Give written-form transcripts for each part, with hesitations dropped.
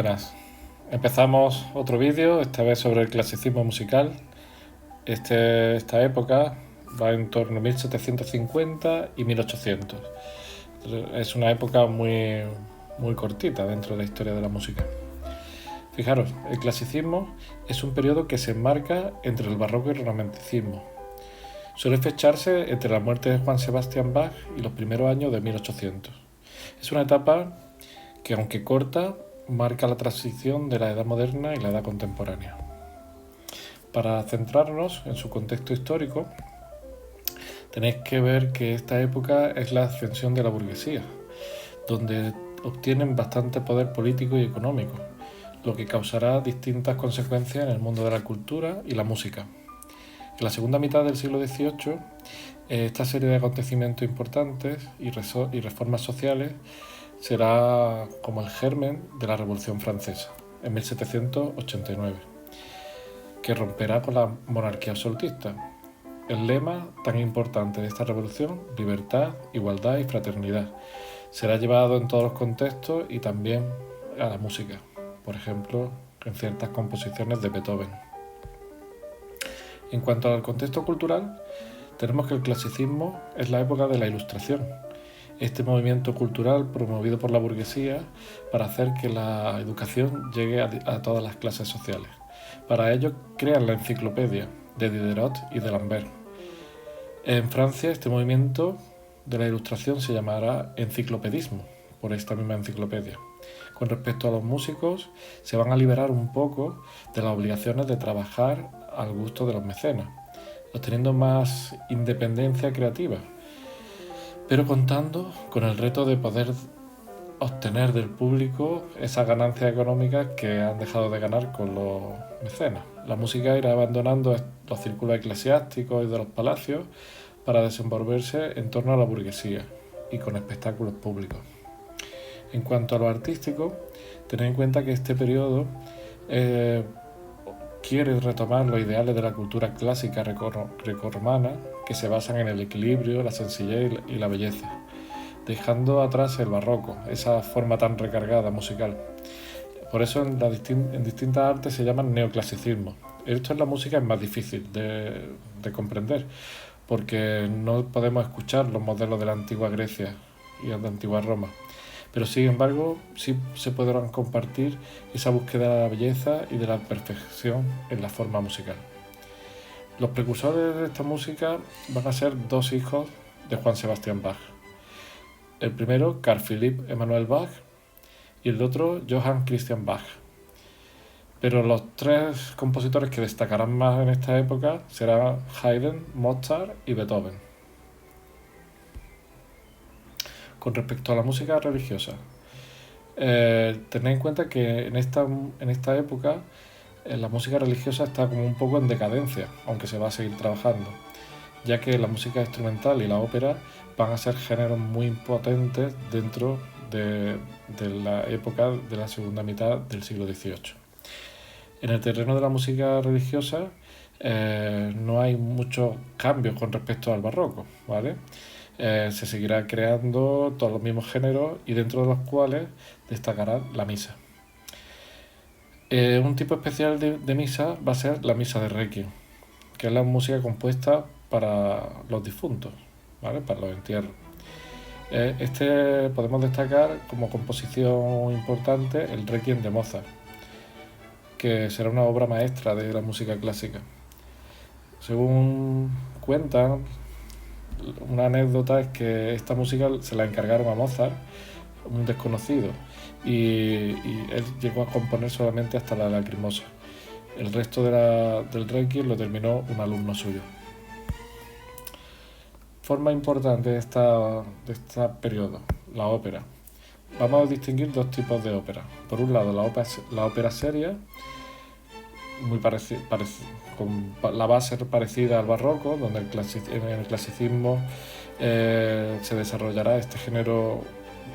buenas. Empezamos otro vídeo, esta vez sobre el clasicismo musical. Esta época va en torno a 1750 y 1800. Es una época muy cortita dentro de la historia de la música. Fijaros, el clasicismo es un periodo que se enmarca entre el barroco y el romanticismo. Suele fecharse entre la muerte de Juan Sebastian Bach y los primeros años de 1800. Es una etapa que, aunque corta, marca la transición de la edad moderna y la edad contemporánea. Para centrarnos en su contexto histórico, tenéis que ver que esta época es la ascensión de la burguesía, donde obtienen bastante poder político y económico, lo que causará distintas consecuencias en el mundo de la cultura y la música. En la segunda mitad del siglo XVIII, esta serie de acontecimientos importantes y reformas sociales será como el germen de la Revolución Francesa, en 1789, que romperá con la monarquía absolutista. El lema tan importante de esta revolución, libertad, igualdad y fraternidad, será llevado en todos los contextos y también a la música, por ejemplo, en ciertas composiciones de Beethoven. En cuanto al contexto cultural, tenemos que el clasicismo es la época de la Ilustración, este movimiento cultural promovido por la burguesía para hacer que la educación llegue a todas las clases sociales. Para ello crean la enciclopedia de Diderot y de Lambert. En Francia este movimiento de la Ilustración se llamará enciclopedismo, por esta misma enciclopedia. Con respecto a los músicos, se van a liberar un poco de las obligaciones de trabajar al gusto de los mecenas, obteniendo más independencia creativa, pero contando con el reto de poder obtener del público esas ganancias económicas que han dejado de ganar con los mecenas. La música irá abandonando los círculos eclesiásticos y de los palacios para desenvolverse en torno a la burguesía y con espectáculos públicos. En cuanto a lo artístico, tened en cuenta que este periodo quiere retomar los ideales de la cultura clásica grecorromana que se basan en el equilibrio, la sencillez y la belleza, dejando atrás el barroco, esa forma tan recargada musical. Por eso en distintas artes se llaman neoclasicismo. Esto en la música es más difícil de comprender, porque no podemos escuchar los modelos de la antigua Grecia y de la antigua Roma. Pero sin embargo, sí se podrán compartir esa búsqueda de la belleza y de la perfección en la forma musical. Los precursores de esta música van a ser dos hijos de Juan Sebastian Bach. El primero, Carl Philipp Emanuel Bach, y el otro, Johann Christian Bach. Pero los tres compositores que destacarán más en esta época serán Haydn, Mozart y Beethoven. Con respecto a la música religiosa, tened en cuenta que en esta época la música religiosa está como un poco en decadencia, aunque se va a seguir trabajando, ya que la música instrumental y la ópera van a ser géneros muy potentes dentro de la época de la segunda mitad del siglo XVIII. En el terreno de la música religiosa no hay muchos cambios con respecto al barroco, ¿vale? Se seguirá creando todos los mismos géneros y dentro de los cuales destacará la misa. Un tipo especial de misa va a ser la misa de Requiem, que es la música compuesta para los difuntos, ¿vale? Para los entierros. Podemos destacar como composición importante el Requiem de Mozart, que será una obra maestra de la música clásica. Según cuentan, una anécdota es que esta música se la encargaron a Mozart, un desconocido, y él llegó a componer solamente hasta la Lacrimosa. El resto del Requiem lo terminó un alumno suyo. Forma importante de este periodo, la ópera. Vamos a distinguir dos tipos de ópera. Por un lado, la ópera seria, con la base parecida al barroco, donde en el clasicismo se desarrollará este género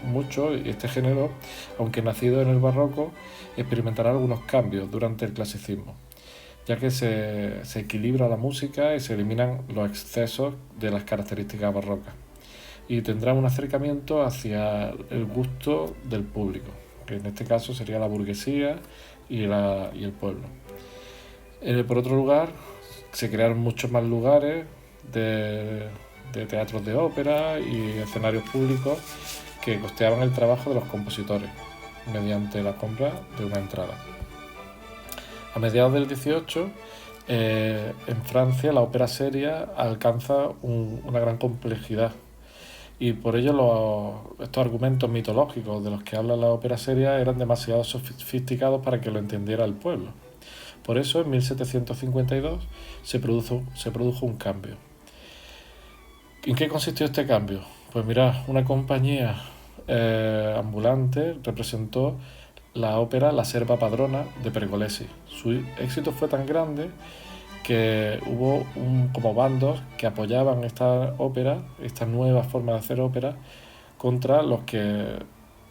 mucho, y este género, aunque nacido en el barroco, experimentará algunos cambios durante el clasicismo, ya que se equilibra la música y se eliminan los excesos de las características barrocas, y tendrá un acercamiento hacia el gusto del público, que en este caso sería la burguesía y el pueblo. Por otro lugar, se crearon muchos más lugares de teatros de ópera y escenarios públicos que costeaban el trabajo de los compositores mediante la compra de una entrada. A mediados del 18, en Francia la ópera seria alcanza una gran complejidad y por ello estos argumentos mitológicos de los que habla la ópera seria eran demasiado sofisticados para que lo entendiera el pueblo. Por eso en 1752 se produjo un cambio. ¿En qué consistió este cambio? Pues mirad, una compañía ambulante representó la ópera La Serva Padrona de Pergolesi. Su éxito fue tan grande que hubo como bandos que apoyaban esta ópera, esta nueva forma de hacer ópera, contra los que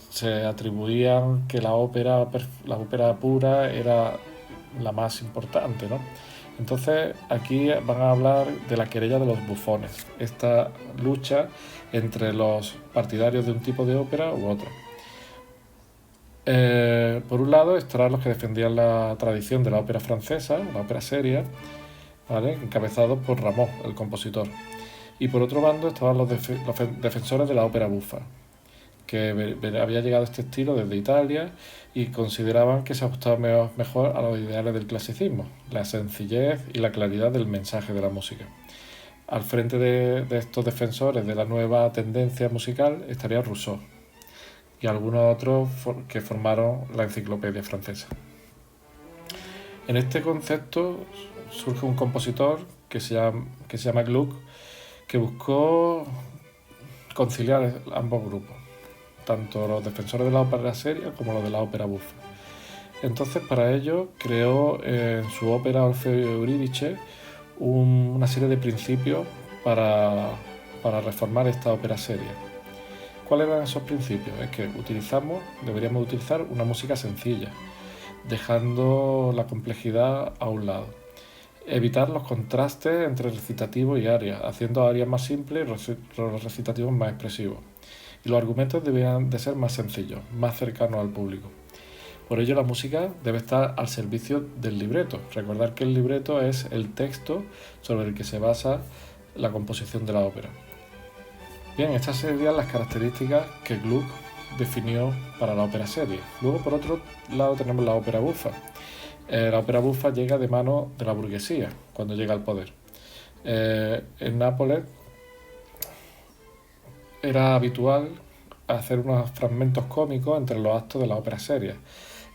se atribuían que la ópera pura era la más importante, ¿no? Entonces aquí van a hablar de la querella de los bufones, esta lucha entre los partidarios de un tipo de ópera u otro. Por un lado estarán los que defendían la tradición de la ópera francesa, la ópera seria, ¿vale?, encabezados por Rameau, el compositor. Y por otro bando estaban los defensores de la ópera bufa, que había llegado este estilo desde Italia y consideraban que se ajustaba mejor a los ideales del clasicismo, la sencillez y la claridad del mensaje de la música. Al frente de estos defensores de la nueva tendencia musical estaría Rousseau y algunos otros que formaron la enciclopedia francesa. En este concepto surge un compositor que se llama Gluck, que buscó conciliar ambos grupos, tanto los defensores de la ópera seria como los de la ópera bufa. Entonces, para ello, creó en su ópera Orfeo y Eurídice una serie de principios para reformar esta ópera seria. ¿Cuáles eran esos principios? Es que deberíamos utilizar una música sencilla, dejando la complejidad a un lado. Evitar los contrastes entre recitativo y aria, haciendo arias más simples y los recitativos más expresivos. Y los argumentos deberían de ser más sencillos, más cercanos al público. Por ello la música debe estar al servicio del libreto. Recordar que el libreto es el texto sobre el que se basa la composición de la ópera. Bien, estas serían las características que Gluck definió para la ópera seria. Luego, por otro lado, tenemos la ópera bufa. La ópera bufa llega de mano de la burguesía cuando llega al poder. En Nápoles era habitual hacer unos fragmentos cómicos entre los actos de la ópera seria.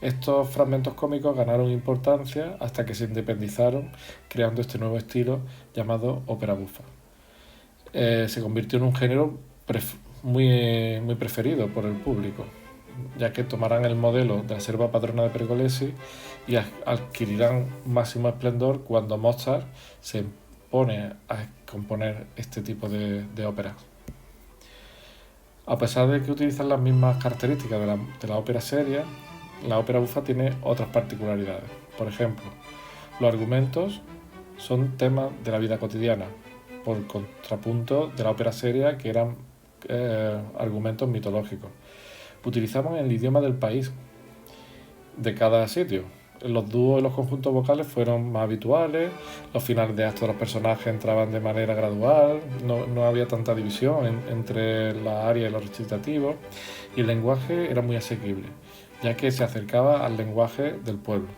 Estos fragmentos cómicos ganaron importancia hasta que se independizaron, creando este nuevo estilo llamado ópera bufa. Se convirtió en un género muy preferido por el público, ya que tomarán el modelo de la Serva Padrona de Pergolesi y adquirirán máximo esplendor cuando Mozart se pone a componer este tipo de óperas. A pesar de que utilizan las mismas características de la ópera seria, la ópera bufa tiene otras particularidades. Por ejemplo, los argumentos son temas de la vida cotidiana, por contrapunto de la ópera seria, que eran argumentos mitológicos. Utilizamos el idioma del país, de cada sitio. Los dúos y los conjuntos vocales fueron más habituales, los finales de acto de los personajes entraban de manera gradual, no había tanta división entre la aria y los recitativos, y el lenguaje era muy asequible, ya que se acercaba al lenguaje del pueblo.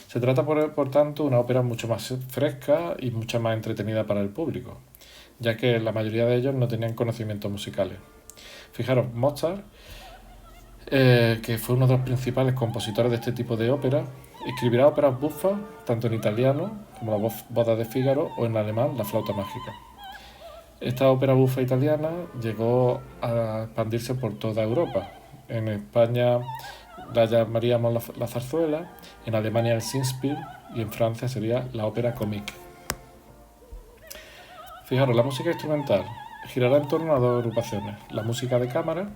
Se trata, por tanto, de una ópera mucho más fresca y mucho más entretenida para el público, ya que la mayoría de ellos no tenían conocimientos musicales. Fijaros, Mozart, que fue uno de los principales compositores de este tipo de ópera, escribirá óperas bufas tanto en italiano, como la Boda de Fígaro, o en alemán, La Flauta Mágica. Esta ópera bufa italiana llegó a expandirse por toda Europa. En España la llamaríamos la zarzuela, en Alemania el Singspiel y en Francia sería la ópera comique. Fijaros, la música instrumental girará en torno a dos agrupaciones: la música de cámara.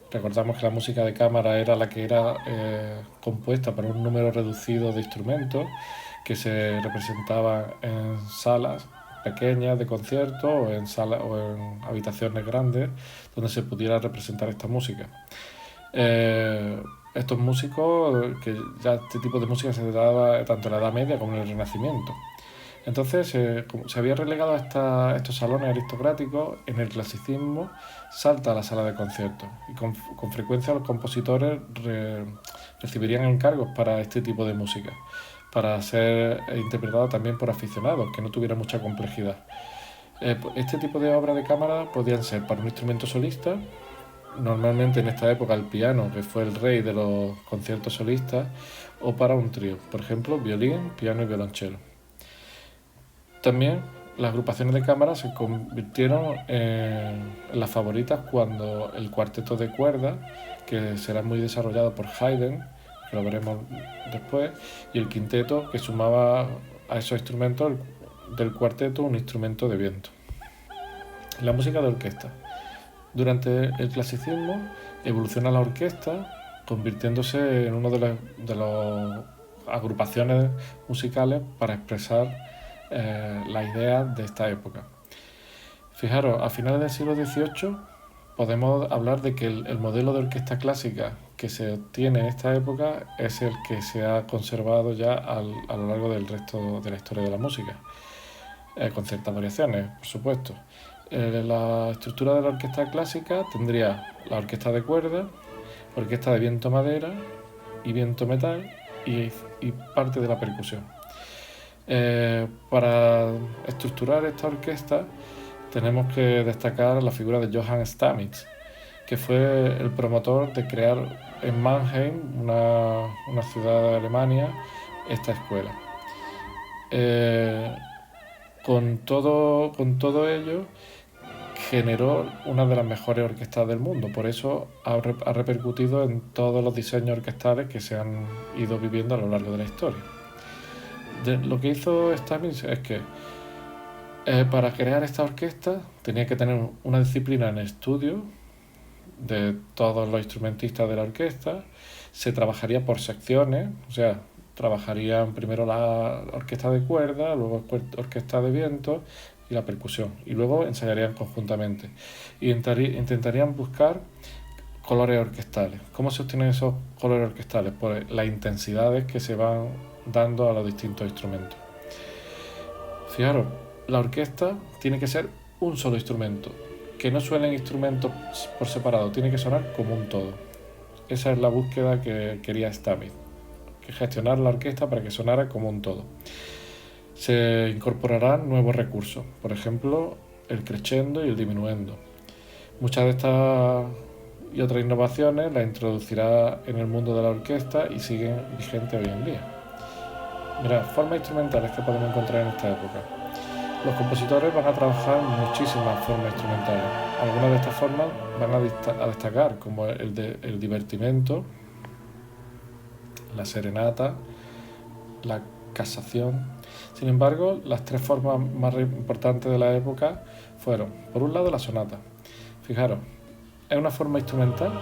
Recordamos que la música de cámara era la que era compuesta por un número reducido de instrumentos que se representaban en salas pequeñas de concierto o en habitaciones grandes donde se pudiera representar esta música. estos músicos, que ya este tipo de música se daba tanto en la Edad Media como en el Renacimiento. Entonces, como se había relegado a estos salones aristocráticos, en el clasicismo salta a la sala de conciertos y con frecuencia los compositores recibirían encargos para este tipo de música, para ser interpretado también por aficionados, que no tuviera mucha complejidad. Este tipo de obras de cámara podían ser para un instrumento solista, normalmente en esta época el piano, que fue el rey de los conciertos solistas, o para un trío, por ejemplo, violín, piano y violonchelo. También las agrupaciones de cámara se convirtieron en las favoritas cuando el cuarteto de cuerdas, que será muy desarrollado por Haydn, que lo veremos después, y el quinteto, que sumaba a esos instrumentos del cuarteto un instrumento de viento. La música de orquesta. Durante el clasicismo evoluciona la orquesta, convirtiéndose en una de las agrupaciones musicales para expresar las ideas de esta época. Fijaros, a finales del siglo XVIII podemos hablar de que el modelo de orquesta clásica que se obtiene en esta época es el que se ha conservado ya a lo largo del resto de la historia de la música, con ciertas variaciones, por supuesto. La estructura de la orquesta clásica tendría la orquesta de cuerda, orquesta de viento-madera y viento-metal y parte de la percusión. Para estructurar esta orquesta tenemos que destacar la figura de Johann Stamitz, que fue el promotor de crear en Mannheim, una ciudad de Alemania, esta escuela. Con todo ello generó una de las mejores orquestas del mundo, por eso ha repercutido en todos los diseños orquestales que se han ido viviendo a lo largo de la historia. Lo que hizo Stamitz es que para crear esta orquesta tenía que tener una disciplina en el estudio de todos los instrumentistas de la orquesta, se trabajaría por secciones, o sea, trabajarían primero la orquesta de cuerda, luego orquesta de viento y la percusión, y luego ensayarían conjuntamente y intentarían buscar colores orquestales. ¿Cómo se obtienen esos colores orquestales? Por las intensidades que se van dando a los distintos instrumentos. Fijaros, la orquesta tiene que ser un solo instrumento, que no suenen instrumentos por separado, tiene que sonar como un todo. Esa es la búsqueda que quería Stamitz, que gestionar la orquesta para que sonara como un todo. Se incorporarán nuevos recursos, por ejemplo, el crescendo y el diminuendo. Muchas de estas y otras innovaciones las introducirá en el mundo de la orquesta y siguen vigentes hoy en día. Mirad, formas instrumentales que podemos encontrar en esta época. Los compositores van a trabajar muchísimas formas instrumentales. Algunas de estas formas van a destacar, como el divertimento, la serenata, la casación. Sin embargo, las tres formas más importantes de la época fueron, por un lado, la sonata. Fijaros, es una forma instrumental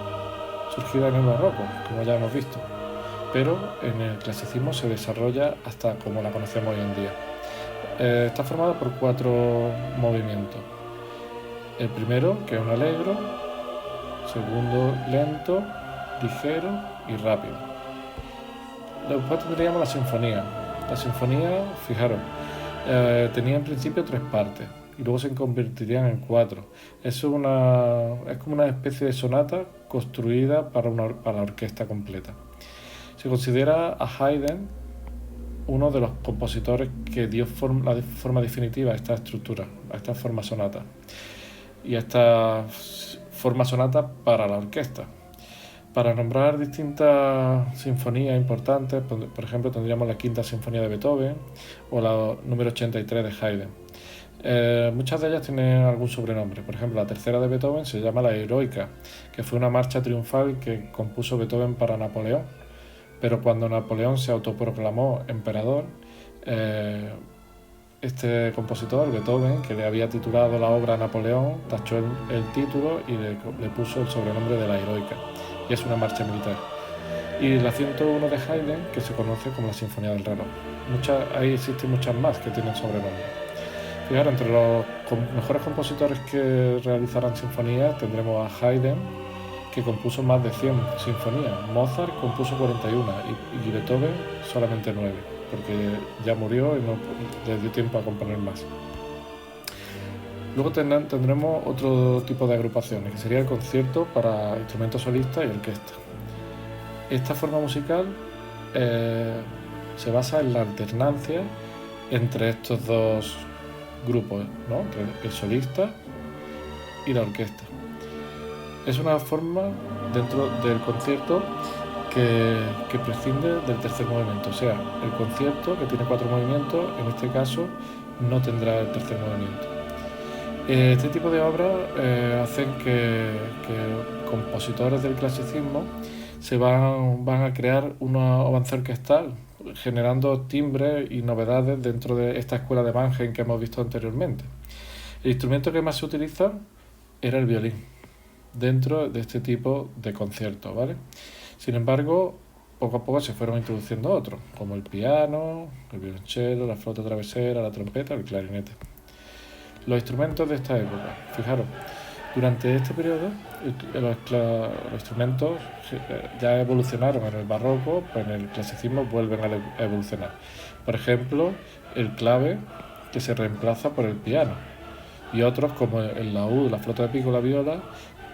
surgida en el barroco, como ya hemos visto, pero en el clasicismo se desarrolla hasta como la conocemos hoy en día. Está formada por 4 movimientos. El primero, que es un allegro, segundo, lento, ligero y rápido. Después tendríamos la sinfonía. La sinfonía, fijaros, tenía en principio 3 partes y luego se convertirían en 4. Es como una especie de sonata construida para la orquesta completa. Se considera a Haydn uno de los compositores que dio la forma definitiva a esta estructura, a esta forma sonata y a esta forma sonata para la orquesta. Para nombrar distintas sinfonías importantes, por ejemplo, tendríamos la Quinta Sinfonía de Beethoven o la número 83 de Haydn. Muchas de ellas tienen algún sobrenombre. Por ejemplo, la tercera de Beethoven se llama la Heroica, que fue una marcha triunfal que compuso Beethoven para Napoleón. Pero cuando Napoleón se autoproclamó emperador, este compositor, Beethoven, que le había titulado la obra Napoleón, tachó el título y le puso el sobrenombre de la Heroica, y es una marcha militar. Y la 101 de Haydn, que se conoce como la Sinfonía del Reloj. Ahí existen muchas más que tienen sobrenombre. Fijaros, entre los mejores compositores que realizarán sinfonías tendremos a Haydn, que compuso más de 100 sinfonías. Mozart compuso 41 y Beethoven solamente 9, porque ya murió y no le dio tiempo a componer más. Luego tendremos otro tipo de agrupaciones, que sería el concierto para instrumentos solistas y orquesta. Esta forma musical se basa en la alternancia entre estos dos grupos, ¿no? Entre el solista y la orquesta. Es una forma dentro del concierto que prescinde del tercer movimiento, o sea, el concierto, que tiene 4 movimientos, en este caso no tendrá el tercer movimiento. Este tipo de obras hacen que compositores del clasicismo van a crear una avance orquestal, generando timbres y novedades dentro de esta escuela de Mannheim que hemos visto anteriormente. El instrumento que más se utiliza era el violín dentro de este tipo de conciertos, ¿vale? Sin embargo, poco a poco se fueron introduciendo otros, como el piano, el violonchelo, la flauta travesera, la trompeta, el clarinete. Los instrumentos de esta época. Fijaros, durante este periodo los instrumentos ya evolucionaron en el barroco, pues en el clasicismo vuelven a evolucionar. Por ejemplo, el clave, que se reemplaza por el piano, y otros como el laúd, la flauta de pico, la viola,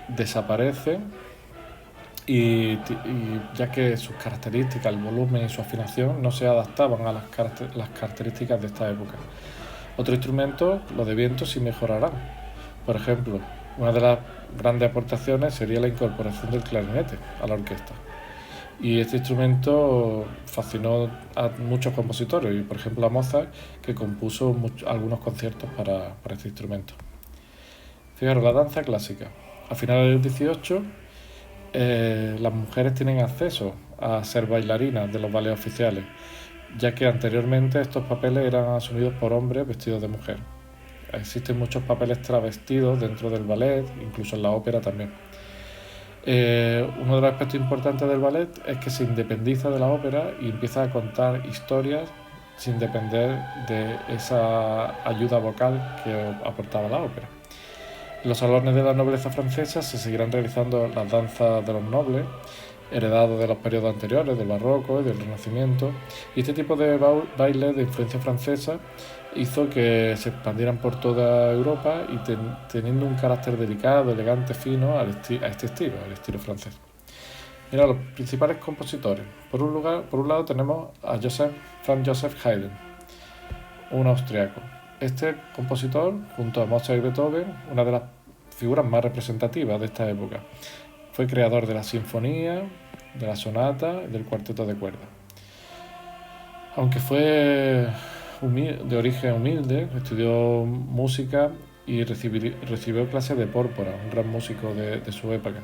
desaparecen y ya que sus características, el volumen y su afinación no se adaptaban a las características de esta época. Otros instrumentos, los de viento, sí mejorarán. Por ejemplo, una de las grandes aportaciones sería la incorporación del clarinete a la orquesta. Y este instrumento fascinó a muchos compositores, y por ejemplo a Mozart, que compuso algunos conciertos para este instrumento. Fijaros, la danza clásica. A finales del XVIII, las mujeres tienen acceso a ser bailarinas de los ballets oficiales, ya que anteriormente estos papeles eran asumidos por hombres vestidos de mujer. Existen muchos papeles travestidos dentro del ballet, incluso en la ópera también. Uno de los aspectos importantes del ballet es que se independiza de la ópera y empieza a contar historias sin depender de esa ayuda vocal que aportaba la ópera. En los salones de la nobleza francesa se seguirán realizando las danzas de los nobles, heredado de los periodos anteriores, del barroco y del renacimiento, y este tipo de bailes de influencia francesa hizo que se expandieran por toda Europa y teniendo un carácter delicado, elegante, fino a este estilo, al estilo francés. Mira, los principales compositores. Por un lado tenemos a Franz Joseph Haydn, un austriaco. Este compositor, junto a Mozart y Beethoven, una de las figuras más representativas de esta época. Fue creador de la sinfonía, de la sonata y del cuarteto de cuerdas. Aunque fue de origen humilde, estudió música y recibió clases de Pórpora, un gran músico de su época,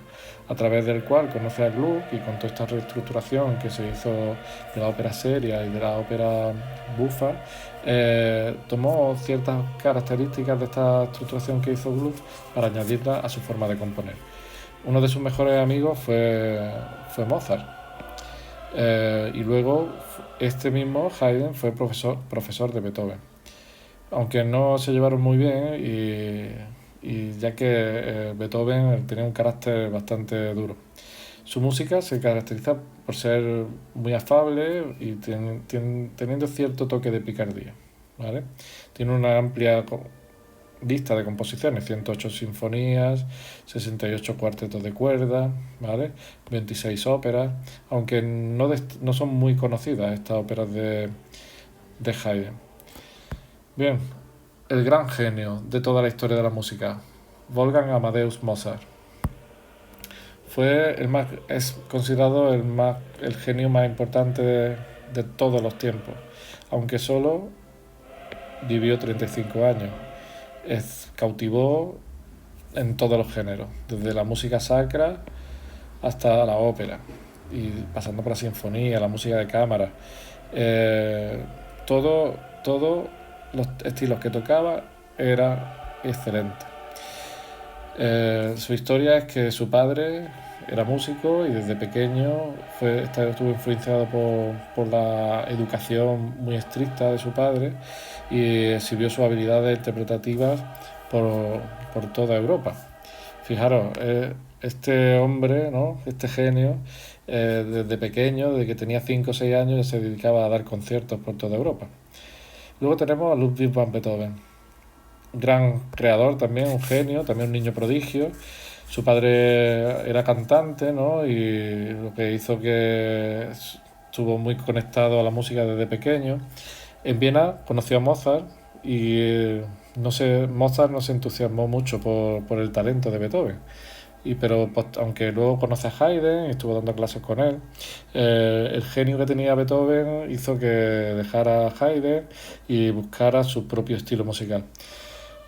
a través del cual conoce a Gluck, y con toda esta reestructuración que se hizo de la ópera seria y de la ópera bufa, tomó ciertas características de esta estructuración que hizo Gluck para añadirla a su forma de componer. Uno de sus mejores amigos fue Mozart. Y luego este mismo Haydn fue profesor de Beethoven. Aunque no se llevaron muy bien, y ya que Beethoven tenía un carácter bastante duro. Su música se caracteriza por ser muy afable y teniendo cierto toque de picardía, ¿vale? Tiene una amplia lista de composiciones, 108 sinfonías, 68 cuartetos de cuerda, ¿vale? 26 óperas, aunque no son muy conocidas estas óperas de Haydn. Bien, el gran genio de toda la historia de la música, Wolfgang Amadeus Mozart. Es considerado el genio más importante de todos los tiempos, aunque solo vivió 35 años. Cautivó en todos los géneros, desde la música sacra hasta la ópera, y pasando por la sinfonía, la música de cámara. Todos los estilos que tocaba era excelente. Su historia es que su padre era músico y desde pequeño estuvo influenciado por la educación muy estricta de su padre, y exhibió sus habilidades interpretativas por toda Europa. Fijaros, este hombre, ¿no? Este genio, desde pequeño, desde que tenía 5 o 6 años, ya se dedicaba a dar conciertos por toda Europa. Luego tenemos a Ludwig van Beethoven, gran creador también, un genio, también un niño prodigio. Su padre era cantante, ¿no? Y lo que hizo que estuvo muy conectado a la música desde pequeño. En Viena conoció a Mozart y no sé, Mozart no se entusiasmó mucho por el talento de Beethoven. Pero pues, aunque luego conoce a Haydn y estuvo dando clases con él, el genio que tenía Beethoven hizo que dejara a Haydn y buscara su propio estilo musical.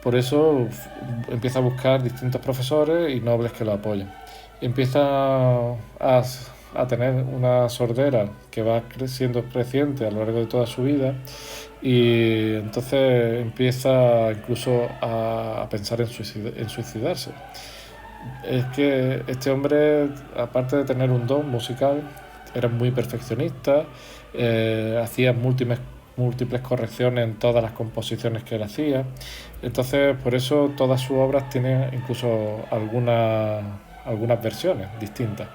Por eso empieza a buscar distintos profesores y nobles que lo apoyen. Empieza a tener una sordera que va siendo creciente a lo largo de toda su vida y entonces empieza incluso a pensar en suicidarse. Es que este hombre, aparte de tener un don musical, era muy perfeccionista, hacía múltiples correcciones en todas las composiciones que él hacía. Entonces, por eso todas sus obras tienen incluso algunas versiones distintas.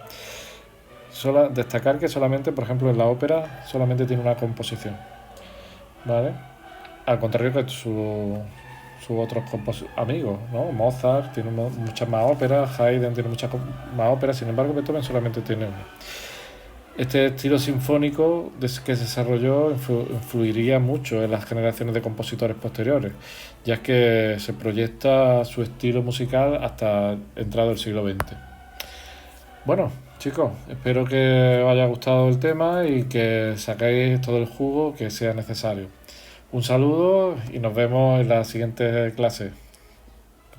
Destacar que solamente, por ejemplo, en la ópera solamente tiene una composición, ¿vale? Al contrario que sus otros amigos, ¿no? Mozart tiene muchas más óperas, Haydn tiene muchas más óperas, sin embargo Beethoven solamente tiene una. Este estilo sinfónico que se desarrolló influiría mucho en las generaciones de compositores posteriores, ya que se proyecta su estilo musical hasta entrado el siglo XX. Bueno, chicos, espero que os haya gustado el tema y que saquéis todo el jugo que sea necesario. Un saludo y nos vemos en la siguiente clase.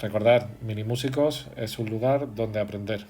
Recordad, Minimúsicos es un lugar donde aprender.